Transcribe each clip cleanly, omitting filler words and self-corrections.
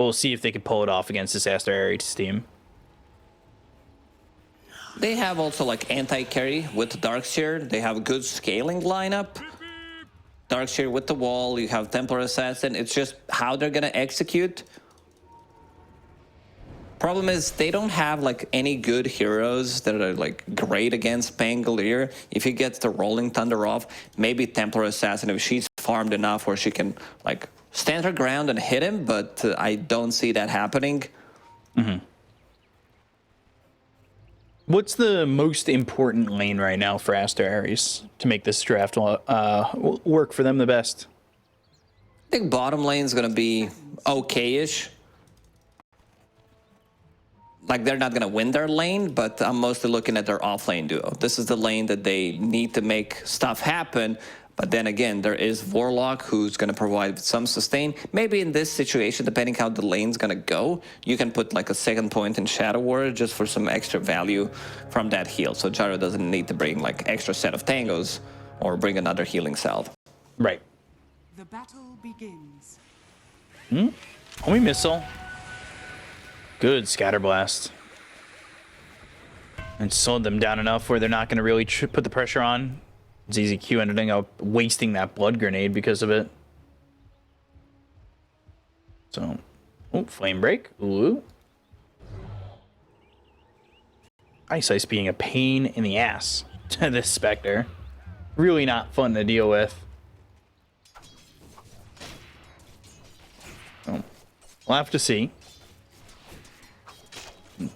we'll see if they can pull it off against this Aster.Aries team. They have also like anti-carry with Darkseer. They have a good scaling lineup. Darkseer with the wall, you have Templar Assassin. It's just how they're gonna execute. Problem is, they don't have like any good heroes that are like great against Pangolier. If he gets the Rolling Thunder off, maybe Templar Assassin, if she's farmed enough where she can like stand her ground and hit him, but I don't see that happening. Mm-hmm. What's the most important lane right now for Aster.Aries to make this draft work for them the best? I think bottom lane is going to be okay-ish. Like, they're not going to win their lane, but I'm mostly looking at their off-lane duo. This is the lane that they need to make stuff happen. But then again, there is Warlock who's going to provide some sustain. Maybe in this situation, depending how the lane's going to go, you can put like a second point in Shadow Warrior just for some extra value from that heal. So Gyro doesn't need to bring like extra set of tangos or bring another healing salve. Right. The battle begins. Homie missile. Good Scatterblast. And slowed them down enough where they're not going to really put the pressure on. ZZQ ended up wasting that blood grenade because of it. So, oh, flame break. Ooh. Ice being a pain in the ass to this Spectre. Really not fun to deal with. So, we'll have to see.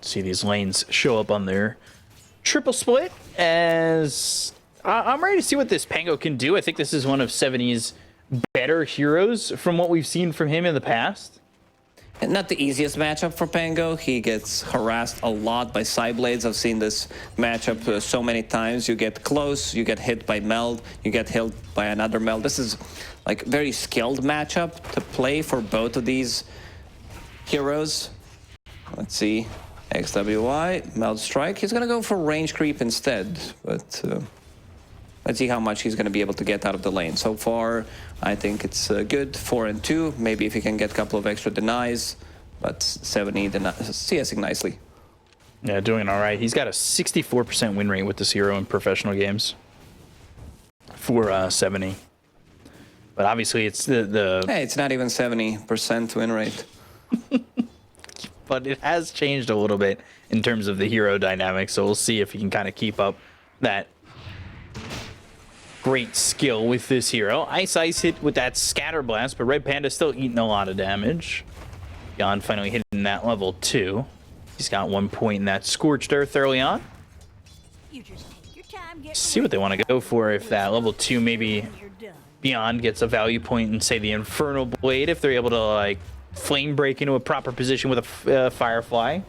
See these lanes show up on their triple split as I'm ready to see what this Pango can do. I think this is one of 70's better heroes from what we've seen from him in the past. And not the easiest matchup for Pango. He gets harassed a lot by Psyblades. I've seen this matchup so many times. You get close, you get hit by Meld, you get hit by another Meld. This is like very skilled matchup to play for both of these heroes. Let's see. XWY, Meld Strike. He's going to go for range creep instead, but let's see how much he's going to be able to get out of the lane. So far, I think it's good. 4 and 2. Maybe if he can get a couple of extra denies, but 70 CSing nicely. Yeah, doing all right. He's got a 64% win rate with this hero in professional games for 70. But obviously, it's the Hey, it's not even 70% win rate. But it has changed a little bit in terms of the hero dynamic, so we'll see if he can kind of keep up that great skill with this hero. Ice hit with that Scatter Blast, but Red Panda still eating a lot of damage. Jan finally hitting that level 2. He's got 1 point in that Scorched Earth early on. See what they want to go for if that level 2 maybe Beyond gets a value point in, say, the Infernal Blade, if they're able to, like, flame break into a proper position with a Firefly.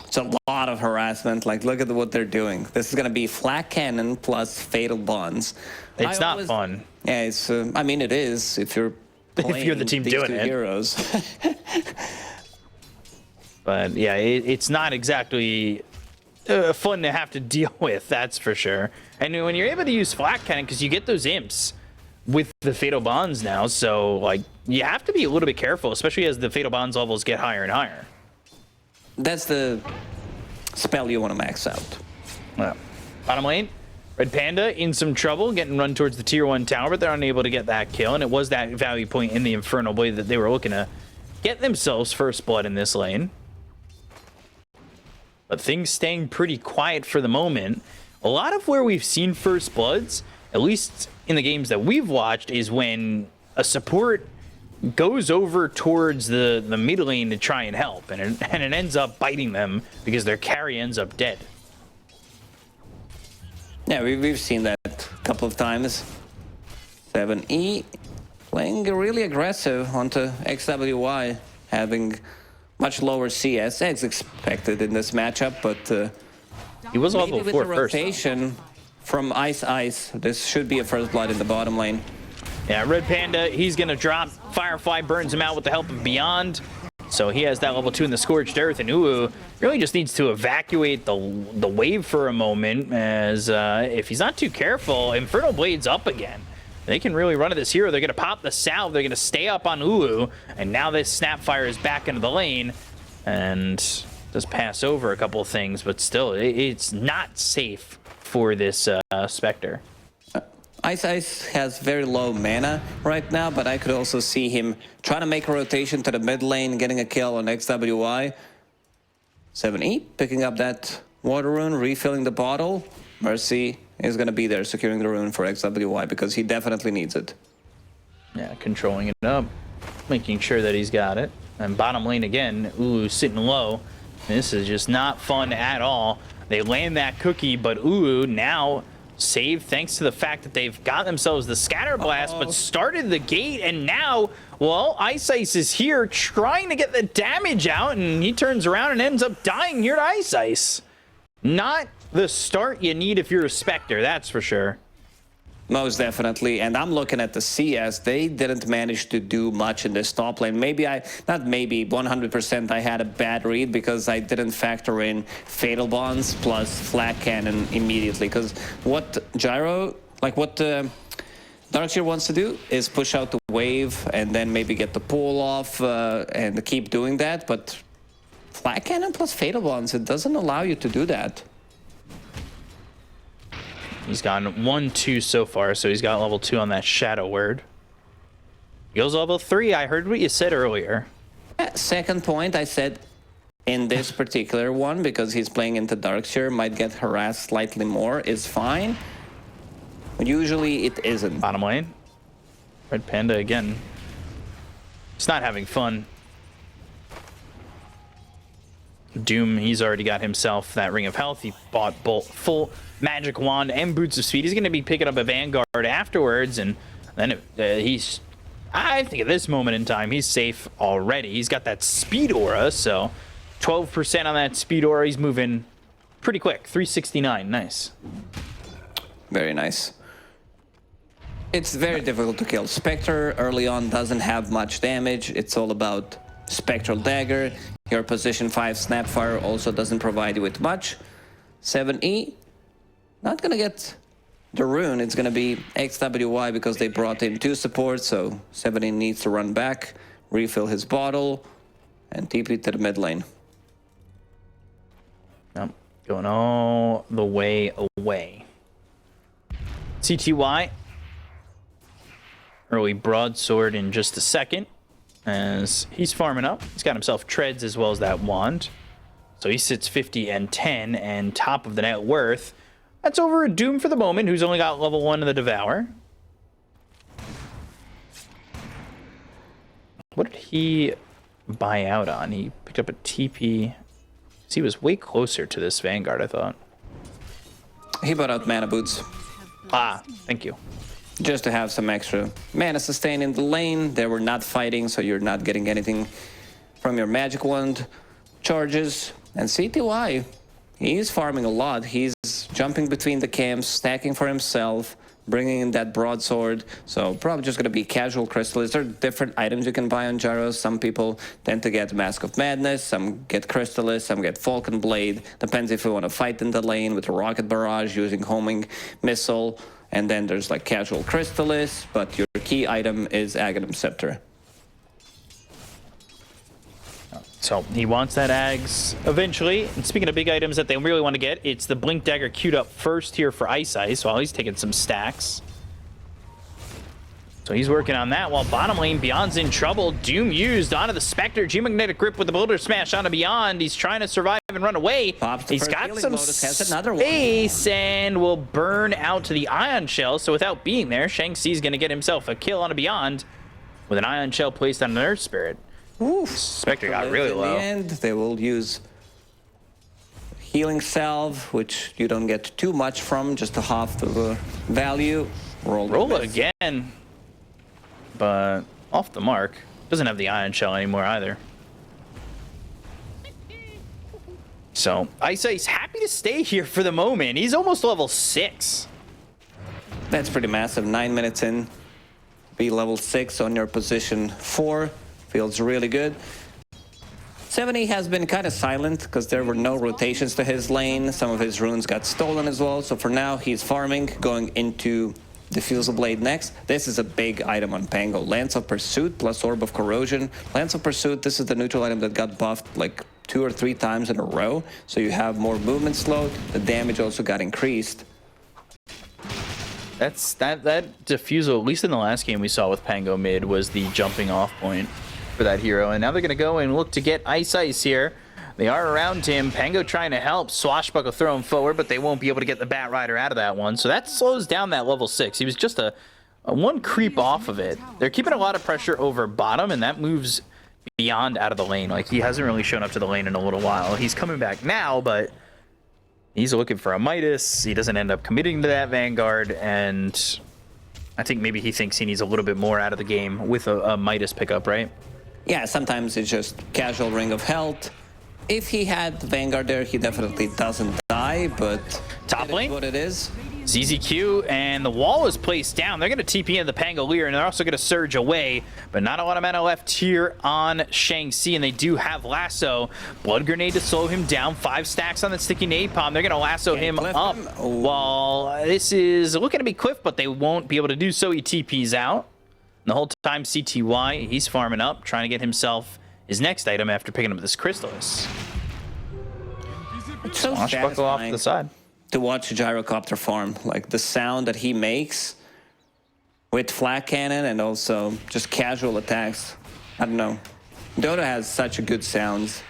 It's a lot of harassment. Like, look at what they're doing. This is going to be Flak Cannon plus Fatal Bonds. It's not fun. Yeah, it's. I mean, it is if you're playing if you're the team these doing two it. Heroes. But yeah, it's not exactly fun to have to deal with. That's for sure. And when you're able to use Flak Cannon, because you get those imps with the Fatal Bonds now, so like you have to be a little bit careful, especially as the Fatal Bonds levels get higher and higher. That's the spell you want to max out. Well, bottom lane, Red Panda in some trouble, getting run towards the tier 1 tower, but they're unable to get that kill, and it was that value point in the Infernal Blade that they were looking to get themselves first blood in this lane. But things staying pretty quiet for the moment. A lot of where we've seen first bloods, at least in the games that we've watched, is when a support goes over towards the mid lane to try and help, and it ends up biting them because their carry ends up dead. Yeah, we've seen that a couple of times. 7E playing really aggressive onto XWY, having much lower CS as expected in this matchup, but he was level 4 with the first. Rotation from Ice, this should be a first blood in the bottom lane. Yeah, Red Panda, he's going to drop. Firefly burns him out with the help of Beyond. So he has that level 2 in the Scorched Earth, and Uu really just needs to evacuate the wave for a moment, as if he's not too careful, Infernal Blade's up again. They can really run at this hero. They're going to pop the salve. They're going to stay up on Ulu. And now this Snapfire is back into the lane. And does pass over a couple of things. But still, it's not safe for this Spectre. Ice has very low mana right now, but I could also see him trying to make a rotation to the mid lane, getting a kill on XWI. 7E, picking up that water rune, refilling the bottle. Mercy is going to be there, securing the rune for XWI, because he definitely needs it. Yeah, controlling it up, making sure that he's got it. And bottom lane again, Ulu sitting low. This is just not fun at all. They land that cookie, but Ulu now saved thanks to the fact that they've got themselves the Scatter Blast, but started the gate, and now, well, Ice is here trying to get the damage out, and he turns around and ends up dying here to Ice. Not the start you need if you're a Spectre, that's for sure. Most definitely, and I'm looking at the CS. They didn't manage to do much in this top lane. Not maybe, 100% I had a bad read because I didn't factor in Fatal Bonds plus Flag Cannon immediately. Because what Darkseer wants to do is push out the wave and then maybe get the pull off and keep doing that. But Flag Cannon plus Fatal Bonds, it doesn't allow you to do that. He's gotten 1-2 so far, so he's got level 2 on that Shadow Word. He goes level 3. I heard what you said earlier. Second point, I said in this particular one, because he's playing into Darkseer, might get harassed slightly more, is fine. But usually it isn't. Bottom lane. Red Panda again. He's not having fun. Doom, he's already got himself that Ring of Health. He bought full Magic Wand and Boots of Speed. He's going to be picking up a Vanguard afterwards, and then I think at this moment in time, he's safe already. He's got that Speed Aura, so 12% on that Speed Aura. He's moving pretty quick. 369, nice. Very nice. It's very difficult to kill. Spectre early on doesn't have much damage. It's all about Spectral Dagger. Your position 5 Snapfire also doesn't provide you with much. 7E, not gonna get the rune. It's gonna be XWI because they brought in 2 supports, so 7E needs to run back, refill his bottle, and TP to the mid lane. Yep, going all the way away. CTY, early broadsword in just a second. As he's farming up, he's got himself treads as well as that wand. So he sits 50 and 10 and top of the net worth. That's over a Doom for the moment, who's only got level 1 of the Devour. What did he buy out on? He picked up a TP. He was way closer to this Vanguard, I thought. He bought out Mana Boots. Ah, thank you. Just to have some extra mana sustain in the lane. They were not fighting, so you're not getting anything from your Magic Wand charges. And CTY, he's farming a lot. He's jumping between the camps, stacking for himself, bringing in that broadsword. So probably just going to be casual Crystallis. There are different items you can buy on Gyros. Some people tend to get Mask of Madness, some get Crystallis, some get Falcon Blade. Depends if you want to fight in the lane with a Rocket Barrage using Homing Missile. And then there's like casual Crystallis, but your key item is Aghanim Scepter. So he wants that Ags eventually. And speaking of big items that they really want to get, it's the Blink Dagger queued up first here for Ice while he's taking some stacks. So he's working on that while bottom lane, Beyond's in trouble. Doom used onto the Spectre. Geomagnetic Grip with the Boulder Smash onto Beyond. He's trying to survive and run away. He's got some space and will burn out to the Ion Shell. So without being there, Shang-Chi's going to get himself a kill on a Beyond with an Ion Shell placed on an Earth Spirit. Oof. Spectre got really low. In the end, they will use Healing Salve, which you don't get too much from, just to half the value. Roll it again. But off the mark. Doesn't have the Ion Shell anymore either. So Ice happy to stay here for the moment. He's almost level 6. That's pretty massive. 9 minutes in. Be level 6 on your position 4. Feels really good. 70 has been kind of silent because there were no rotations to his lane. Some of his runes got stolen as well. So for now, he's farming, going into Diffusal Blade next. This is a big item on Pango. Lance of Pursuit plus Orb of Corrosion. Lance of Pursuit, this is the neutral item that got buffed like 2 or 3 times in a row. So you have more movement slowed. The damage also got increased. That's that diffusal, at least in the last game we saw with Pango mid, was the jumping off point for that hero. And now they're going to go and look to get Ice here. They are around him. Pango trying to help. Swashbuckle throw him forward, but they won't be able to get the Bat Rider out of that one. So that slows down that level 6. He was just a one creep off of it. They're keeping a lot of pressure over bottom, and that moves beyond out of the lane. Like, he hasn't really shown up to the lane in a little while. He's coming back now, but he's looking for a Midas. He doesn't end up committing to that Vanguard, and I think maybe he thinks he needs a little bit more out of the game with a Midas pickup, right? Yeah, sometimes it's just casual Ring of Health. If he had Vanguard there, he definitely doesn't die, but top lane, what it is. ZZQ, and the wall is placed down. They're going to TP into the Pangolier, and they're also going to surge away, but not a lot of mana left here on Shang-Chi, and they do have Lasso. Blood Grenade to slow him down. 5 stacks on the Sticky Napalm. They're going to Lasso him up. While this is looking to be Cliff, but they won't be able to do so. He TPs out. And the whole time, CTY, he's farming up, trying to get himself his next item after picking up this Chrysalis. It's so Swashbuckle off to the side. To watch Gyrocopter farm, like the sound that he makes with flat cannon and also just casual attacks. I don't know. Dota has such a good sounds.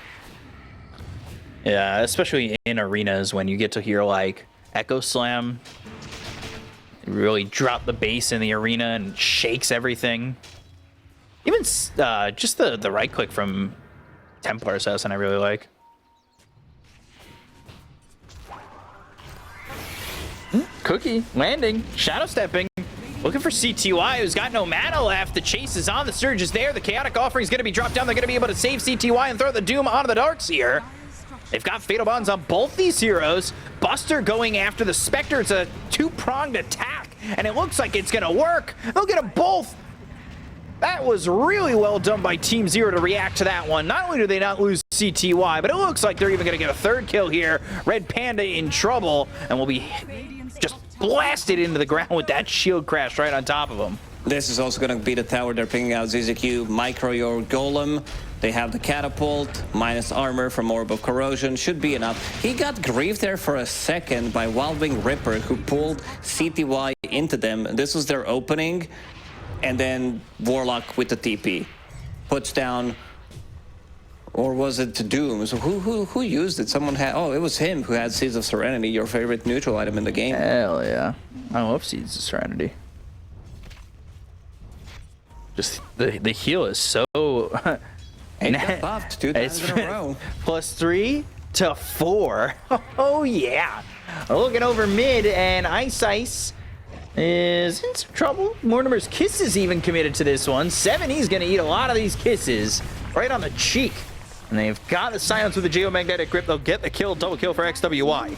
Yeah, especially in arenas when you get to hear like Echo Slam. It really drop the bass in the arena and shakes everything. Even just the right click from Templar Assassin I really like. Cookie landing, shadow stepping, looking for CTY, who's got no mana left. The chase is on, the surge is there. The chaotic offering is going to be dropped down. They're going to be able to save CTY and throw the doom onto the Darkseer. They've got fatal bonds on both these heroes. Buster going after the Spectre. It's a 2-pronged attack, and it looks like it's going to work. They'll get them both. That was really well done by Team Zero to react to that one. Not only do they not lose CTY, but it looks like they're even going to get a 3rd kill here. Red Panda in trouble, and will be just blasted into the ground with that shield crash right on top of him. This is also going to be the tower. They're picking out ZZQ, Micro your Golem. They have the catapult, minus armor from Orb of Corrosion. Should be enough. He got griefed there for a second by Wildwing Ripper, who pulled CTY into them. This was their opening. And then Warlock with the TP puts down, or was it to Doom? So who used it? Someone had. Oh, it was him who had Seeds of Serenity, your favorite neutral item in the game. Hell yeah, I love Seeds of Serenity. Just the heal is so. And got buffed 2 times in a row. +3 to 4. Oh yeah, looking over mid, and Ice is in some trouble. Mortimer's Kisses even committed to this one. 7, he's going to eat a lot of these kisses right on the cheek. And they've got the silence with the Geomagnetic Grip. They'll get the kill, double kill for XWY.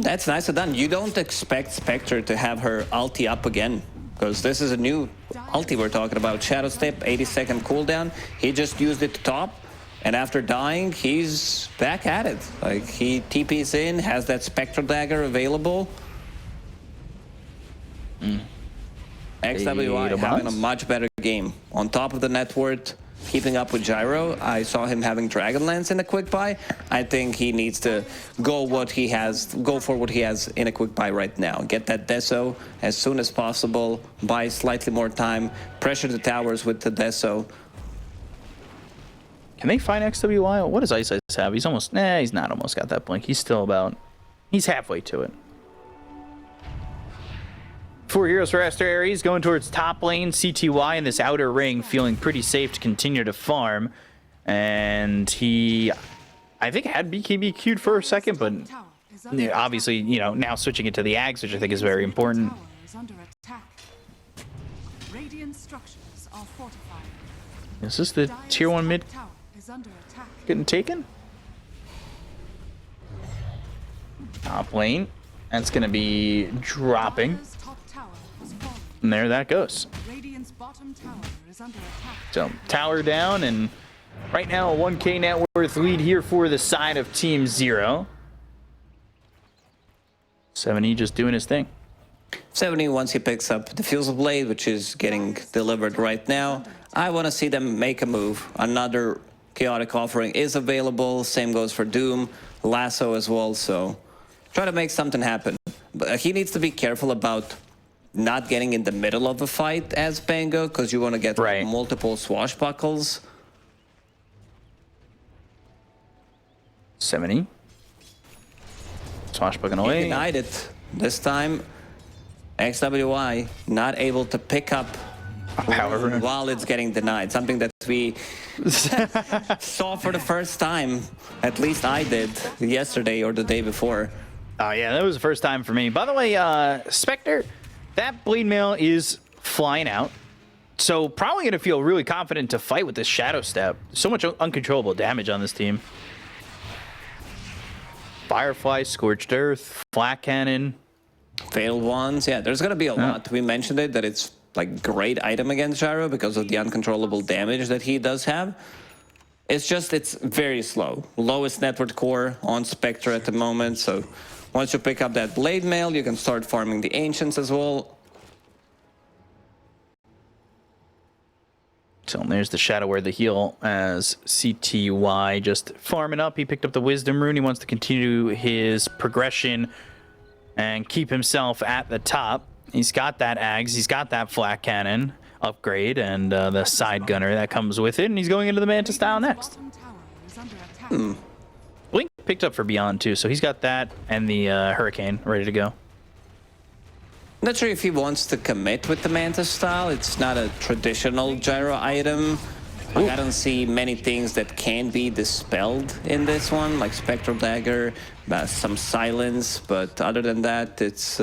That's nicely done. You don't expect Spectre to have her ulti up again, because this is a new ulti we're talking about. Shadow Step, 80-second cooldown. He just used it to top, and after dying, he's back at it. Like, he TPs in, has that Spectre Dagger available. XWY having a much better game. On top of the net worth, keeping up with Gyro. I saw him having Dragonlance in a quick buy. I think he needs to go for what he has in a quick buy right now. Get that Deso as soon as possible. Buy slightly more time. Pressure the towers with the Deso. Can they find XWY? What does Ice have? He's almost. He's not almost got that blink. He's still about. He's halfway to it. 4 heroes for Aster.Aries going towards top lane. CTY in this outer ring, feeling pretty safe to continue to farm. And he, I think, had BKB queued for a second, but obviously, you know, now switching it to the Ags, which I think is very important. Is this the tier 1 mid getting taken? Top lane. That's going to be dropping. And there that goes. So tower down, and right now a 1K net worth lead here for the side of Team Zero. 7E just doing his thing. 70, once he picks up the Diffusal Blade, which is getting delivered right now, I want to see them make a move. Another Chaotic Offering is available. Same goes for Doom, Lasso as well. So try to make something happen. But he needs to be careful about not getting in the middle of a fight as Pango, because you want to get multiple swashbuckles. 70. Swashbuckling away. He denied it. This time, XWI not able to pick up Power rune while it's getting denied. Something that we saw for the first time. At least I did yesterday or the day before. Oh, yeah, that was the first time for me. By the way, Spectre, that Blade Mail is flying out. So probably going to feel really confident to fight with this Shadow Step. So much uncontrollable damage on this team. Firefly, Scorched Earth, Flak Cannon. Failed ones. Yeah, there's going to be a lot. We mentioned it, that it's like great item against Gyro because of the uncontrollable damage that he does have. It's just, it's very slow. Lowest network core on Spectre at the moment. So once you pick up that Blade Mail, you can start farming the Ancients as well. So there's the Shadow Where the heal as CTY just farming up. He picked up the Wisdom Rune. He wants to continue his progression and keep himself at the top. He's got that Ags. He's got that Flak Cannon upgrade and the Side Gunner that comes with it. And he's going into the Manta style next. Blink picked up for Beyond too. So he's got that and the Hurricane ready to go. Not sure if he wants to commit with the Manta style. It's not a traditional Gyro item. Like, I don't see many things that can be dispelled in this one, like Spectral Dagger, some Silence, but other than that, it's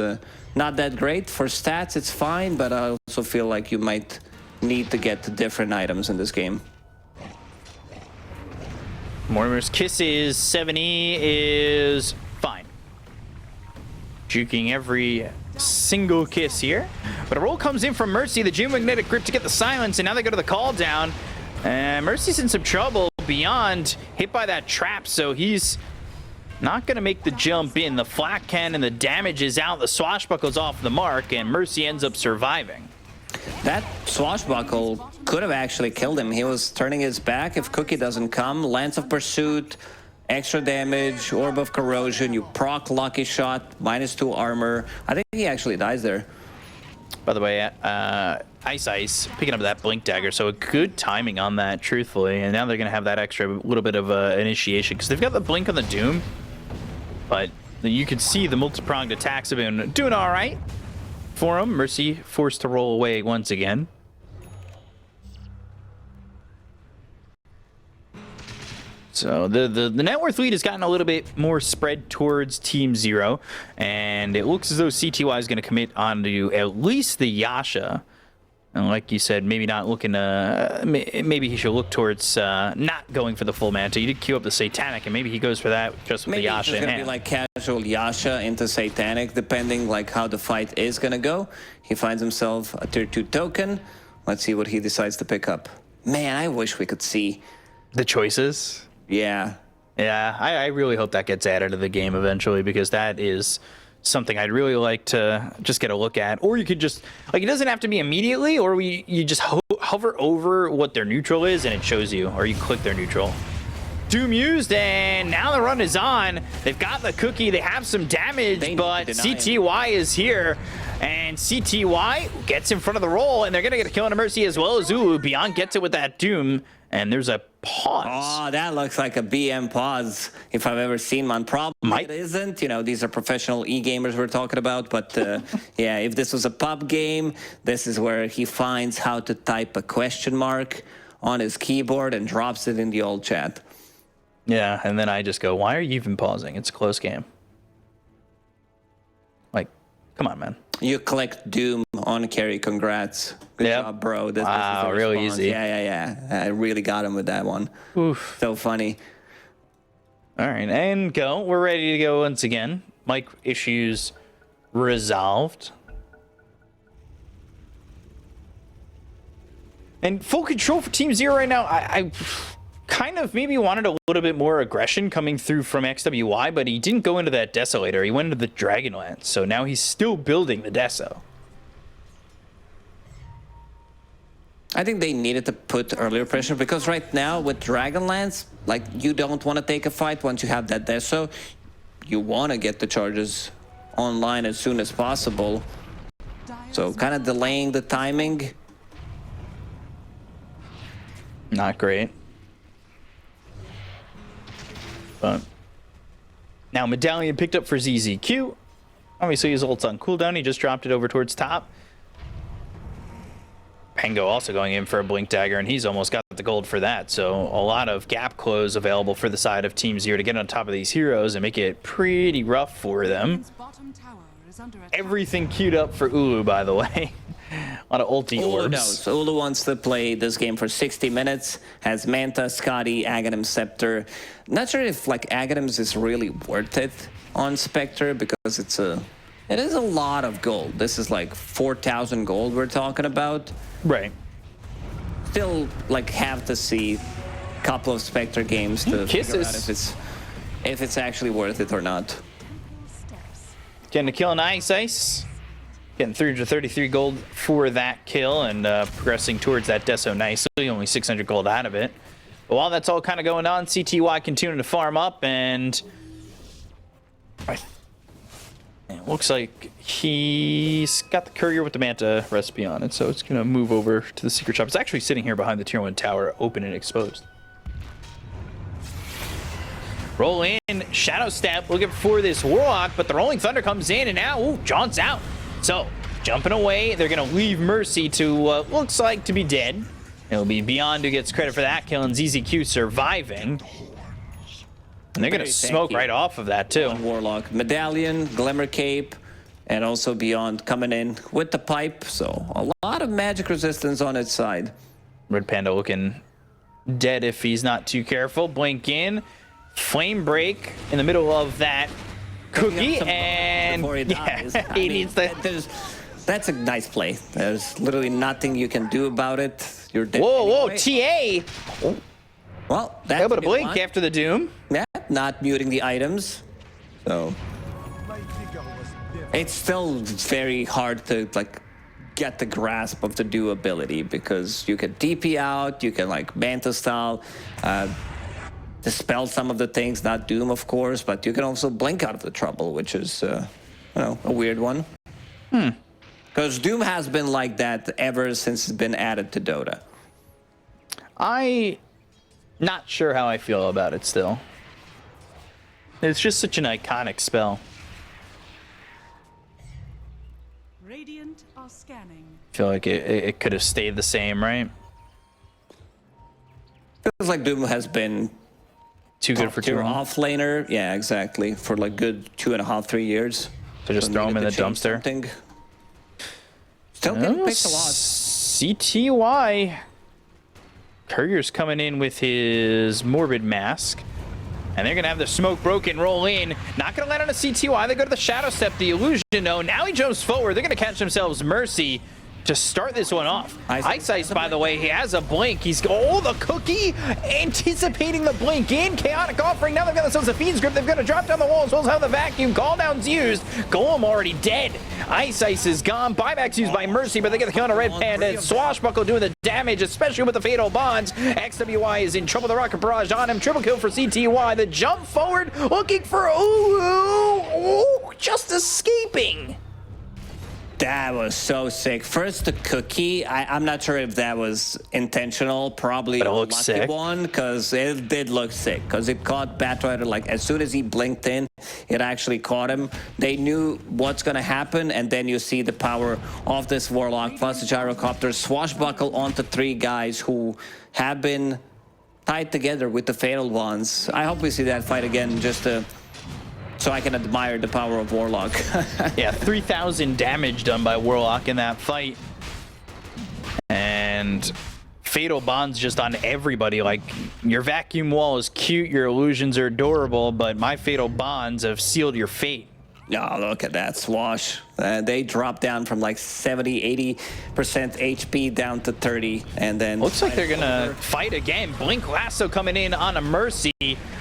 not that great. For stats, it's fine, but I also feel like you might need to get different items in this game. Mortimer's Kisses, 70 is fine. Juking every single kiss here. But a roll comes in from Mercy, the Geomagnetic Grip to get the silence, and now they go to the call down. And Mercy's in some trouble. Beyond hit by that trap, so he's not going to make the jump in. The Flak Cannon, the damage is out, the Swashbuckle's off the mark, and Mercy ends up surviving. That Swashbuckle could have actually killed him. He was turning his back if Cookie doesn't come. Lance of Pursuit, extra damage, Orb of Corrosion, you proc Lucky Shot, -2 armor. I think he actually dies there. By the way, Ice picking up that Blink Dagger, so a good timing on that, truthfully. And now they're going to have that extra little bit of initiation, because they've got the Blink on the Doom. But you can see the multi-pronged attacks have been doing all right for him. Mercy forced to roll away once again. So the net worth lead has gotten a little bit more spread towards Team Zero, and it looks as though CTY is going to commit onto at least the Yasha. And like you said, maybe not looking maybe he should look towards not going for the full Manta. You did queue up the Satanic, and maybe he goes for that just with the Yasha in hand. Maybe it's going to be like casual Yasha into Satanic, depending like how the fight is going to go. He finds himself a tier 2 token. Let's see what he decides to pick up. Man, I wish we could see the choices. Yeah. Yeah, I really hope that gets added to the game eventually, because that is something I'd really like to just get a look at. Or you could just, like, it doesn't have to be immediately, or you just hover over what their neutral is and it shows you, or you click their neutral. Doom used, and now the run is on. They've got the Cookie, they have some damage, but CTY is here. And CTY gets in front of the roll, and they're going to get a kill on a Mercy as well as Zulu. Beyond gets it with that Doom, and there's a pause. Oh, that looks like a BM pause if I've ever seen one. Probably it isn't. You know, these are professional e-gamers we're talking about. But yeah, if this was a pub game, this is where he finds how to type a question mark on his keyboard and drops it in the old chat. Yeah, and then I just go, why are you even pausing? It's a close game. Like, come on, man. You collect Doom on carry. Congrats. Good job, bro. This wow, is really easy. Yeah. I really got him with that one. Oof. So funny. All right, and go. We're ready to go once again. Mic issues resolved. And full control for Team Zero right now. kind of maybe wanted a little bit more aggression coming through from XWY, but he didn't go into that Desolator. He went into the Dragonlance, so now he's still building the Deso. I think they needed to put earlier pressure because right now with Dragonlance, like you don't want to take a fight once you have that Deso. You want to get the charges online as soon as possible. So kind of delaying the timing. Not great. But now Medallion picked up for ZZQ. Obviously his ult's on cooldown. He just dropped it over towards top. Pango also going in for a Blink Dagger, and he's almost got the gold for that. So a lot of gap close available for the side of Team Zero to get on top of these heroes and make it pretty rough for them. Everything queued up for Ulu, by the way. A lot of ulti Ulu orbs. knows. Ulu wants to play this game for 60 minutes. Has Manta, Scotty, Aghanim, Scepter. Not sure if like Aghanims is really worth it on Spectre because it is a lot of gold. This is like 4,000 gold we're talking about. Right. Still like have to see a couple of Spectre games to figure out if it's actually worth it or not. Getting a kill on Ice. Getting 333 gold for that kill and progressing towards that Deso nicely. Only 600 gold out of it. But while that's all kind of going on, CTY continuing to farm up, and it looks like he's got the courier with the Manta recipe on it, so it's going to move over to the secret shop. It's actually sitting here behind the tier 1 tower, open and exposed. Roll in, Shadow Step, looking for this Warlock, but the Rolling Thunder comes in, and now, ooh, John's out. So, jumping away, they're going to leave Mercy to what looks like to be dead. It'll be Beyond who gets credit for that kill, and ZZQ surviving. And they're going to smoke right off of that, too. Warlock, Medallion, Glimmer Cape, and also Beyond coming in with the pipe. So, a lot of magic resistance on its side. Red Panda looking dead if he's not too careful. Blink in. Flame break in the middle of that cookie, and before he dies. Yeah, he needs the... That's a nice play. There's literally nothing you can do about it. You're dead. Whoa, anyway. TA! Well, that's able to blink after the doom. Yeah, not muting the items. So it's still very hard to like get the grasp of the do ability because you can DP out, you can like Manta style, dispel some of the things, not Doom, of course, but you can also blink out of the trouble, which is, you know, a weird one. Because Doom has been like that ever since it's been added to Dota. Not sure how I feel about it still. It's just such an iconic spell. Radiant are scanning. I feel like it could have stayed the same, right? Feels like Doom has been too good for too long. Off laner, yeah, exactly, for like good 2.5, 3 years. So just throw him in the dumpster. Something. Still getting picked a lot. CTY. Courier's coming in with his Morbid Mask. And they're going to have the smoke broken, roll in. Not going to land on a CTY. They go to the Shadow Step, the Illusion. No, now he jumps forward. They're going to catch themselves Mercy to start this one off. Ice, by the way, he has a blink. He's, oh, the cookie, anticipating the blink in. Chaotic offering. Now they've got themselves a Fiend's Grip. They've got to drop down the wall as well as have the vacuum. Call down's used. Golem already dead. Ice is gone. Buyback's used by Mercy, but they get the kill on a Red Panda. Swashbuckle doing the damage, especially with the Fatal Bonds. XWY is in trouble. The Rocket Barrage on him. Triple kill for CTY. The jump forward, looking for ooh, just escaping. That was so sick. First, the cookie. I'm not sure if that was intentional. Probably a lucky one, because it did look sick. Because it caught Batrider, like, as soon as he blinked in, it actually caught him. They knew what's going to happen, and then you see the power of this Warlock, plus the Gyrocopter, swashbuckle onto 3 guys who have been tied together with the Fatal Ones. I hope we see that fight again, just to... so I can admire the power of Warlock. Yeah, 3,000 damage done by Warlock in that fight. And Fatal Bonds just on everybody. Like, your Vacuum Wall is cute, your illusions are adorable, but my Fatal Bonds have sealed your fate. Oh, look at that swash. They dropped down from like 70, 80% HP down to 30, and then... Looks like they're gonna fight again. Blink Lasso coming in on a Mercy.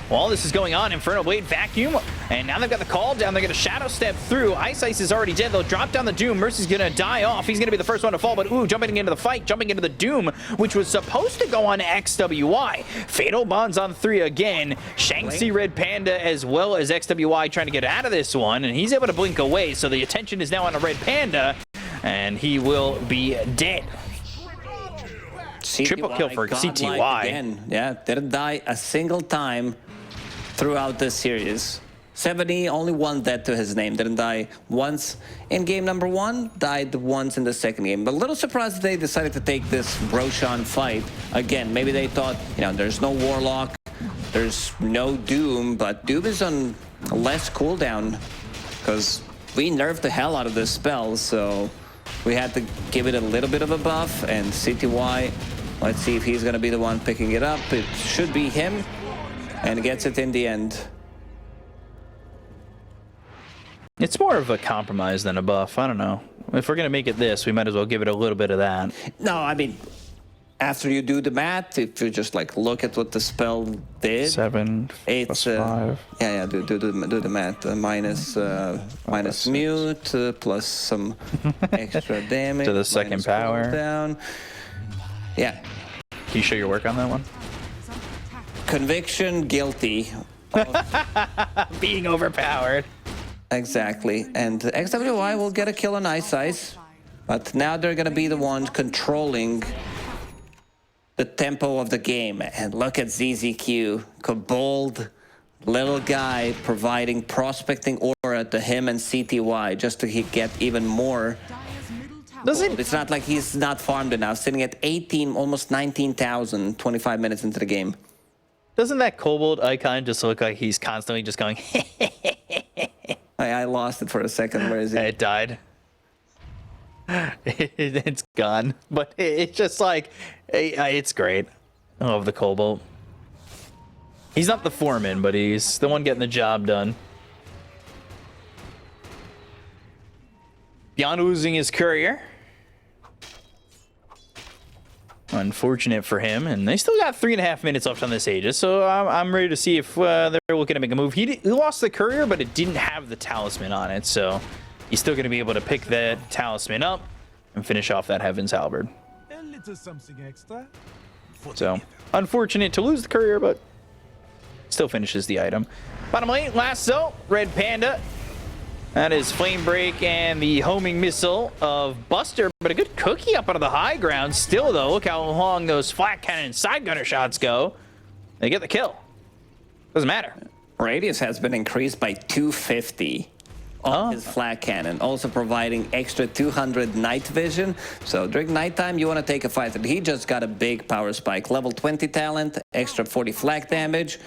While this is going on, Infernal Blade Vacuum, and now they've got the call down. They're gonna Shadow Step through. Ice is already dead. They'll drop down the Doom. Mercy's gonna die off. He's gonna be the first one to fall, but ooh, jumping into the fight, jumping into the Doom, which was supposed to go on XWY. Fatal Bonds on 3 again. Shanxi Red Panda as well as XWY trying to get out of this one, and he's able to blink away, so the attention is now on a Red Panda, and he will be dead. Triple kill for CTY. Again. Yeah, didn't die a single time throughout this series. 70, only one death to his name. Didn't die once in game number 1, died once in the second game. But a little surprised they decided to take this Roshan fight. Again, maybe they thought, you know, there's no Warlock, there's no Doom, but Doom is on less cooldown because we nerfed the hell out of this spell, so we had to give it a little bit of a buff, and CTY, let's see if he's gonna be the one picking it up. It should be him, and gets it in the end. It's more of a compromise than a buff. I don't know. If we're going to make it this, we might as well give it a little bit of that. No, I mean, after you do the math, if you just like look at what the spell did, 7 it's 5. yeah, do the math. Minus mute plus some extra damage to the second power down. Yeah. Can you show your work on that one? Conviction, guilty. Being overpowered. Exactly. And XWY will get a kill on Ice, but now they're going to be the ones controlling the tempo of the game. And look at ZZQ, Kobold, little guy providing prospecting aura to him and CTY just to get even more. It's not like he's not farmed enough, sitting at 18, almost 19,000, 25 minutes into the game. Doesn't that Kobold icon just look like he's constantly just going I lost it for a second. Where is it? It died. It's gone. But it's just like, it's great. I love the Kobold. He's not the foreman, but he's the one getting the job done. Beyond losing his courier. Unfortunate for him, and they still got 3.5 minutes left on this Aegis, so I'm ready to see if they're looking to make a move. He lost the courier, but it didn't have the talisman on it, so he's still going to be able to pick that talisman up and finish off that Heaven's Halberd. A little something extra. So, unfortunate to lose the courier, but still finishes the item. Bottom lane, Lasso, Red Panda. That is Flame Break and the homing missile of Buster, but a good cookie up onto the high ground. Still, though, look how long those flat cannon and side gunner shots go. They get the kill. Doesn't matter. Radius has been increased by 250 on his flat cannon, also providing extra 200 night vision. So during nighttime, you want to take a fight. And he just got a big power spike. Level 20 talent, extra 40 flak damage.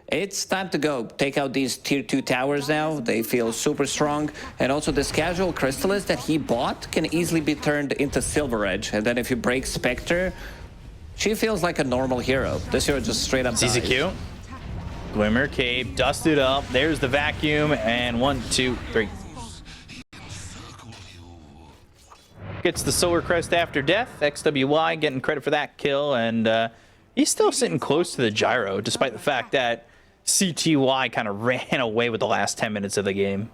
It's time to go. Take out these tier 2 towers now. They feel super strong. And also this casual Crystallis that he bought can easily be turned into Silver Edge. And then if you break Spectre, she feels like a normal hero. This hero just straight up dies. CCQ. Glimmer Cape, dusted up. There's the vacuum. And 1, 2, 3. Gets the Solar Crest after death. XWY getting credit for that kill. And he's still sitting close to the gyro, despite the fact that CTY kind of ran away with the last 10 minutes of the game.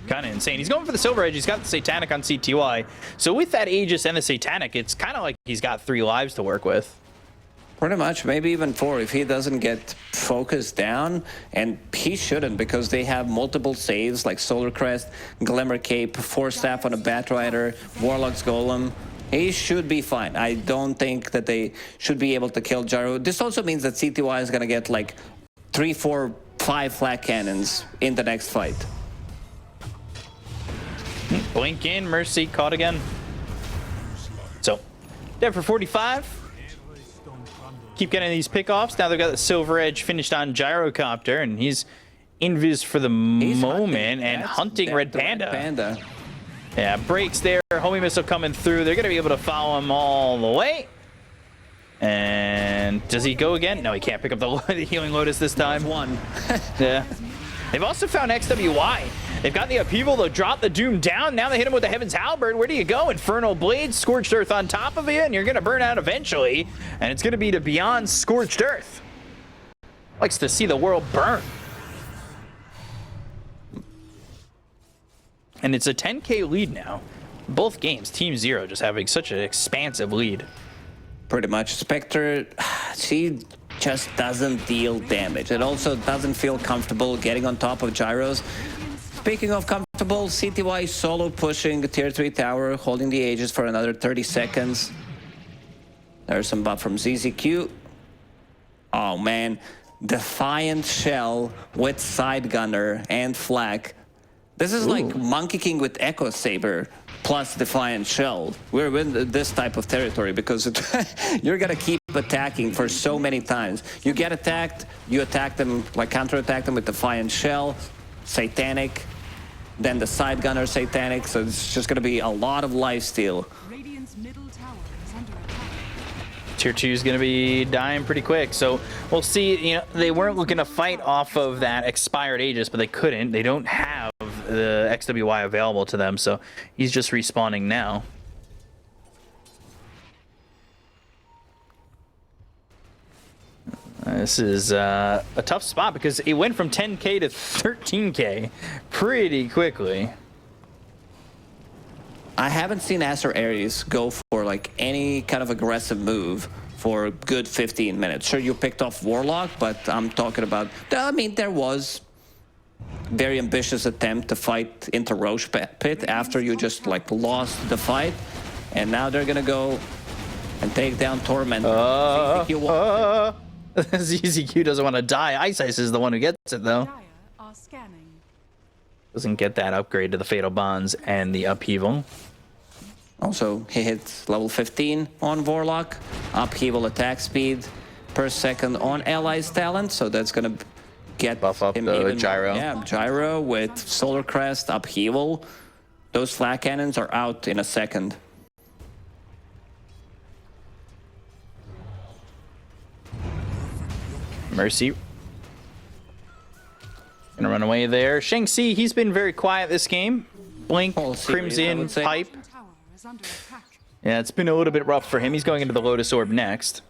Kind of insane. He's going for the Silver Edge. He's got the Satanic on CTY. So with that Aegis and the Satanic, it's kind of like he's got 3 lives to work with. Pretty much, maybe even 4 if he doesn't get focused down, and he shouldn't because they have multiple saves like Solar Crest, Glimmer Cape, Force Staff on a Batrider, Warlock's Golem. He should be fine. I don't think that they should be able to kill Gyro. This also means that CTY is going to get like 3, 4, 5 flat cannons in the next fight. Blink in, Mercy caught again. So, dead for 45. Keep getting these pickoffs. Now they've got the Silver Edge finished on Gyrocopter, and he's invis for the moment and hunting Red Panda. Yeah, breaks there. Homing missile coming through. They're going to be able to follow him all the way. And down. Does he go again? No, he can't pick up the Healing Lotus this time. One. Yeah. They've also found XWY. They've got the upheaval. They'll drop the Doom down. Now they hit him with the Heaven's Halberd. Where do you go? Infernal Blade, Scorched Earth on top of you, and you're going to burn out eventually. And it's going to be to beyond Scorched Earth. Likes to see the world burn. And it's a 10K lead now. Both games, Team Zero just having such an expansive lead. Pretty much. Spectre, she just doesn't deal damage. It also doesn't feel comfortable getting on top of gyros. Speaking of comfortable, CTY solo pushing the tier 3 tower, holding the Aegis for another 30 seconds. There's some buff from ZZQ. Oh man, Defiant Shell with Side Gunner and Flak. This is like Monkey King with Echo Saber plus Defiant Shell. We're in this type of territory because you're gonna keep attacking for so many times. You get attacked, you attack them, like counter-attack them with Defiant Shell, Satanic, then the Side Gunner Satanic, so it's just gonna be a lot of lifesteal. Radiant's middle tower is under attack. Tier 2 is going to be dying pretty quick, so we'll see. You know, they weren't looking to fight off of that expired Aegis, but they couldn't. They don't have the XWY available to them, so he's just respawning now. This is a tough spot because it went from 10K to 13K pretty quickly. I haven't seen Aster.Aries go for like any kind of aggressive move for a good 15 minutes. Sure, you picked off Warlock, but I'm talking about, I mean, there was very ambitious attempt to fight into Roche Pit after you just like lost the fight. And now they're gonna go and take down Tormentor. ZZQ doesn't want to die. Ice is the one who gets it though. Dire are scanning. Doesn't get that upgrade to the Fatal Bonds and the Upheaval. Also, he hits level 15 on Warlock. Upheaval attack speed per second on Allies talent, so that's gonna get buff up him the even gyro. More. Yeah, gyro with Solar Crest, Upheaval. Those flak cannons are out in a second. Mercy. Gonna run away there. Shang-Chi, he's been very quiet this game. Blink, Crimson, Pipe. Tower is under attack. Yeah, it's been a little bit rough for him. He's going into the Lotus Orb next.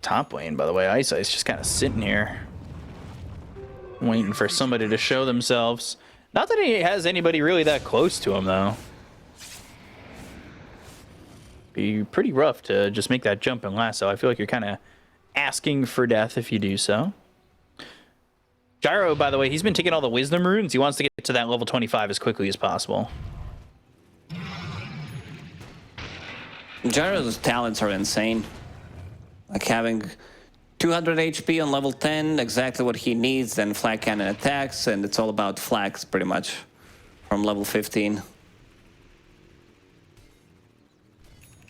Top lane, by the way, Ice just kind of sitting here. Waiting for somebody to show themselves. Not that he has anybody really that close to him, though. Be pretty rough to just make that jump and lasso. I feel like you're kind of asking for death if you do so. Gyro, by the way, he's been taking all the wisdom runes. He wants to get to that level 25 as quickly as possible. Gyro's talents are insane. Like having 200 HP on level 10, exactly what he needs, then flag cannon attacks, and it's all about flags pretty much from level 15.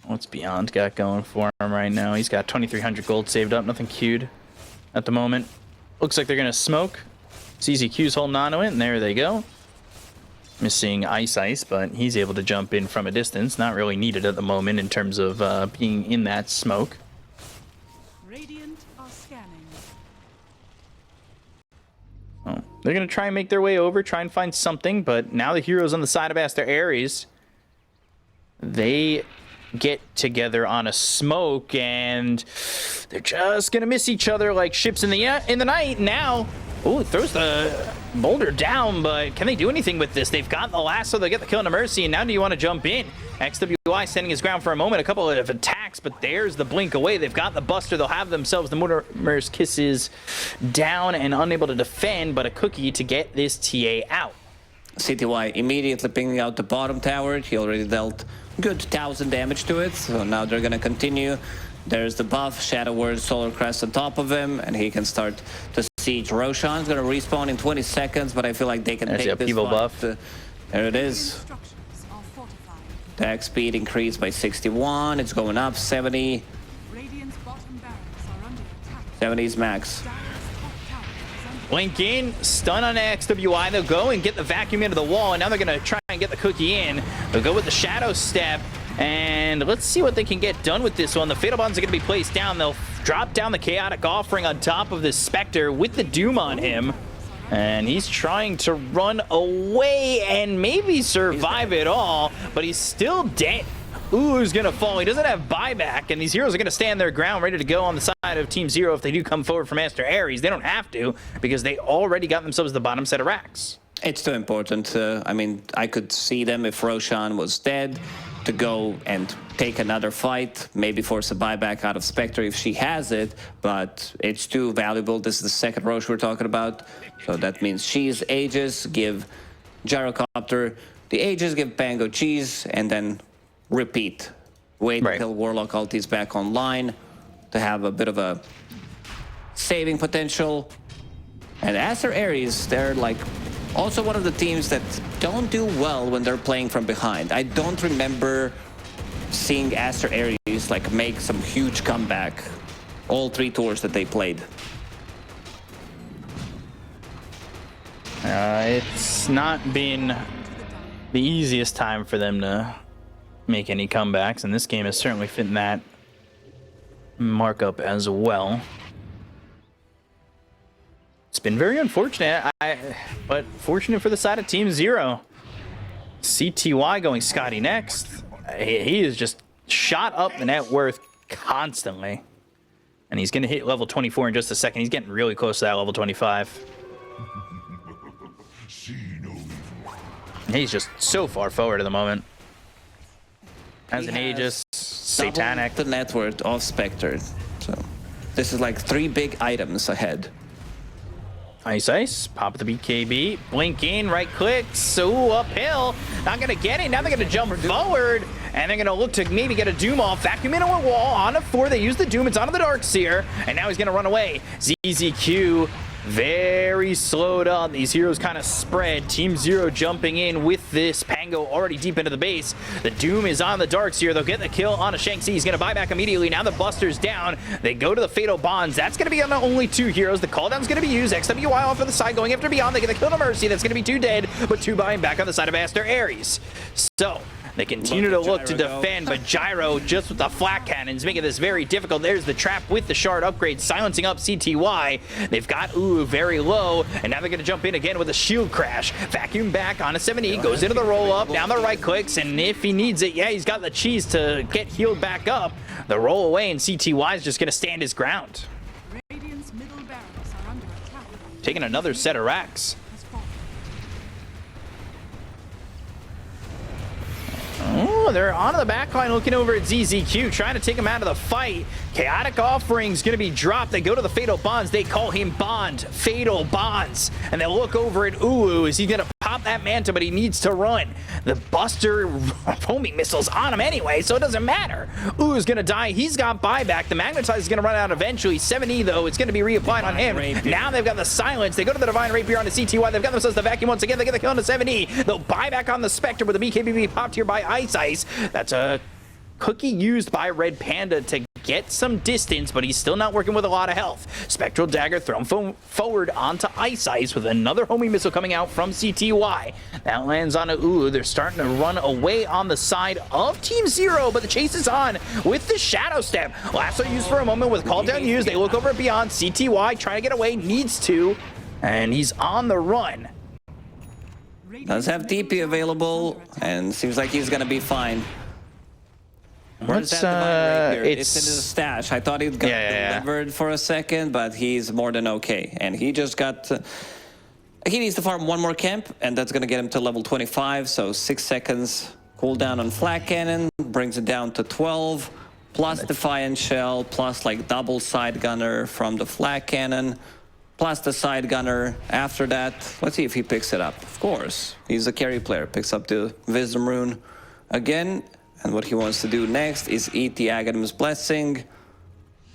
What's Beyond got going for him right now? He's got 2,300 gold saved up, nothing queued at the moment. Looks like they're going to smoke. CZQ's holding on to it, and there they go. Missing Ice, but he's able to jump in from a distance. Not really needed at the moment in terms of being in that smoke. Radiant are scanning. Oh, they're going to try and make their way over, try and find something, but now the heroes on the side of Aster.Aries, they get together on a smoke, and they're just gonna miss each other like ships in the night. Now, oh, throws the boulder down, but can they do anything with this? They've got the lasso, they get the kill into Mercy, and now do you want to jump in? XWY standing his ground for a moment, a couple of attacks, but there's the blink away. They've got the Buster, they'll have themselves the Mortimer's Kisses down and unable to defend, but a cookie to get this TA out. CTY immediately pinging out the bottom tower. He already dealt good 1,000 damage to it, so now they're gonna continue. There's the buff, Shadow Word, Solar Crest on top of him, and he can start to siege. Roshan's gonna respawn in 20 seconds, but I feel like they can take this buff. There it is. Structures are fortified. Attack speed increased by 61. It's going up 70. Radiant's bottom barracks are under attack. 70's max. Dire's top tower is under Blink in, stun on XWI. They'll go and get the vacuum into the wall, and now they're going to try and get the cookie in. They'll go with the Shadow Step. And let's see what they can get done with this one. The Fatal Bonds are going to be placed down. They'll drop down the Chaotic Offering on top of this Spectre with the Doom on him. And he's trying to run away and maybe survive it all, but he's still dead. Ooh's gonna fall. He doesn't have buyback, and these heroes are gonna stand their ground, ready to go on the side of Team Zero if they do come forward from Aster.Aries. They don't have to, because they already got themselves the bottom set of racks. It's too important. I mean, I could see them if Roshan was dead to go and take another fight, maybe force a buyback out of Spectre if she has it, but it's too valuable. This is the second Rosh we're talking about, so that means Cheese, Aegis, give Gyrocopter the Aegis, give Pango Cheese, and then repeat. Wait until Warlock Ulti is back online to have a bit of a saving potential. And Aster.Aries, they're like also one of the teams that don't do well when they're playing from behind. I don't remember seeing Aster.Aries like make some huge comeback all 3 tours that they played. It's not been the easiest time for them to make any comebacks, and this game is certainly fitting that markup as well. It's been very unfortunate, but fortunate for the side of Team Zero. CTY going Scotty next. He is just shot up the net worth constantly. And he's going to hit level 24 in just a second. He's getting really close to that level 25. He's just so far forward at the moment. As an Aegis, Satanic. The net worth of Spectre. So this is like 3 big items ahead. Ice, pop the BKB, blink in, right click, so uphill, not gonna get it. Now they're gonna jump forward, and they're gonna look to maybe get a Doom off, vacuum into a wall, on a 4, they use the Doom, it's onto the Darkseer, and now he's gonna run away. ZZQ very slowed up. These heroes kind of spread. Team Zero jumping in with this Pango already deep into the base. The Doom is on the Darkseer. They'll get the kill on a Shanxi. He's going to buy back immediately. Now the Buster's down. They go to the Fatal Bonds. That's going to be on the only 2 heroes. The calldown's going to be used. XWY off on the side, going after Beyond. They get the kill to Mercy. That's going to be 2 dead, but 2 buying back on the side of Aster.Aries. So they continue to look to defend, but Gyro just with the flat cannons making this very difficult. There's the trap with the shard upgrade, silencing up CTY. They've got very low, and now they're going to jump in again with a shield crash. Vacuum back on a 70, goes into the roll up, down the right clicks, and if he needs it, yeah, he's got the cheese to get healed back up. The roll away, and CTY is just going to stand his ground. Radiant's middle barracks are under attack. Taking another set of racks. Oh, they're onto the backline looking over at ZZQ, trying to take him out of the fight. Chaotic Offering's going to be dropped. They go to the Fatal Bonds. They call him Bond. Fatal Bonds. And they look over at Ulu. Is he going to pop that Manta, but he needs to run. The Buster homing missiles on him anyway, so it doesn't matter. Ulu's going to die. He's got buyback. The Magnetize is going to run out eventually. 7E, though, it's going to be reapplied on him. Now they've got the Silence. They go to the Divine Rapier on the CTY. They've got themselves the Vacuum once again. They get the kill on the 7E. They'll buy back on the Spectre with the BKB popped here by Ice. That's a cookie used by Red Panda to get some distance, but he's still not working with a lot of health. Spectral Dagger thrown forward onto Ice with another homing missile coming out from CTY. That lands on Ulu. They're starting to run away on the side of Team Zero, but the chase is on with the Shadow Step. Lasso used for a moment with call down used. They look over at Beyond. CTY trying to get away, needs to, and he's on the run. Does have DP available, and seems like he's gonna be fine. Where's that Divine Rapier? It's in his stash. I thought he'd got delivered for a second, but he's more than okay. And he just got... he needs to farm 1 more camp, and that's gonna get him to level 25, so 6 seconds cooldown on Flak Cannon, brings it down to 12, plus Defiant Shell, plus like double Side Gunner from the Flak Cannon, plus the Side Gunner after that. Let's see if he picks it up. Of course, he's a carry player. Picks up the Wisdom Rune again. And what he wants to do next is eat the Aghanim's Blessing,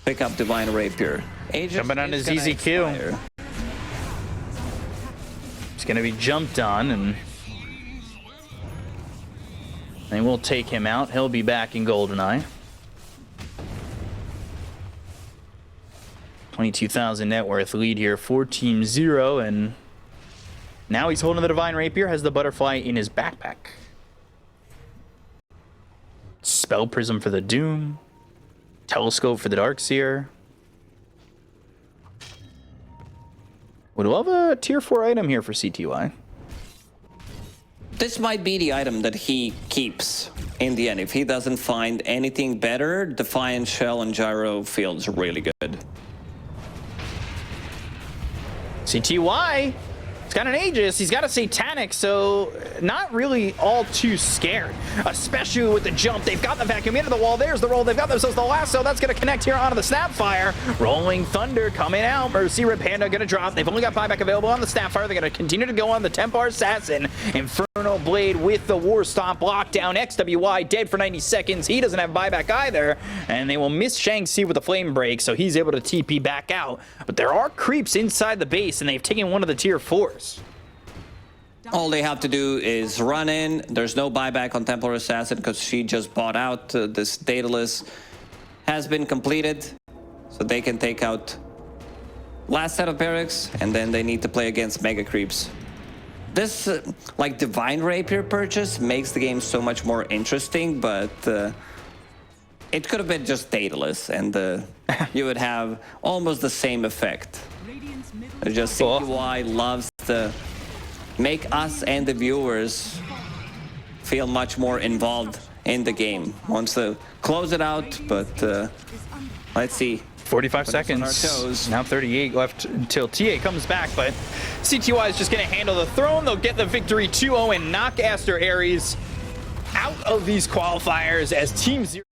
pick up Divine Rapier. Jumping on his ZZQ. He's going to be jumped on, and they will take him out. He'll be back in GoldenEye. 22,000 net worth lead here for Team Zero, and now he's holding the Divine Rapier, has the Butterfly in his backpack. Spell Prism for the Doom. Telescope for the Darkseer. Would love a tier 4 item here for CTY. This might be the item that he keeps in the end. If he doesn't find anything better, Defiant Shell and Gyro feels really good. CTY, he's got an Aegis, he's got a Satanic, so not really all too scared, especially with the jump. They've got the vacuum into the wall. There's the roll. They've got themselves the lasso. That's going to connect here onto the Snapfire. Rolling Thunder coming out. Mercy Red Panda going to drop. They've only got buyback available on the Snapfire. They're going to continue to go on the Templar Assassin. Inferno Blade with the War Stomp lockdown. XWY dead for 90 seconds. He doesn't have buyback either, and they will miss Shang-Chi with the Flame Break, so he's able to TP back out. But there are creeps inside the base, and they've taken one of the tier 4s. All they have to do is run in. There's no buyback on Templar Assassin because she just bought out. This Daedalus has been completed, so they can take out last set of barracks, and then they need to play against Mega Creeps. This, like, Divine Rapier purchase makes the game so much more interesting, but it could have been just Daedalus, and you would have almost the same effect. It's just CTY loves to make us and the viewers feel much more involved in the game. Wants to close it out, but let's see. 45 seconds. Now 38 left until TA comes back, but CTY is just going to handle the throne. They'll get the victory 2-0 and knock Aster.Aries out of these qualifiers as Team 0.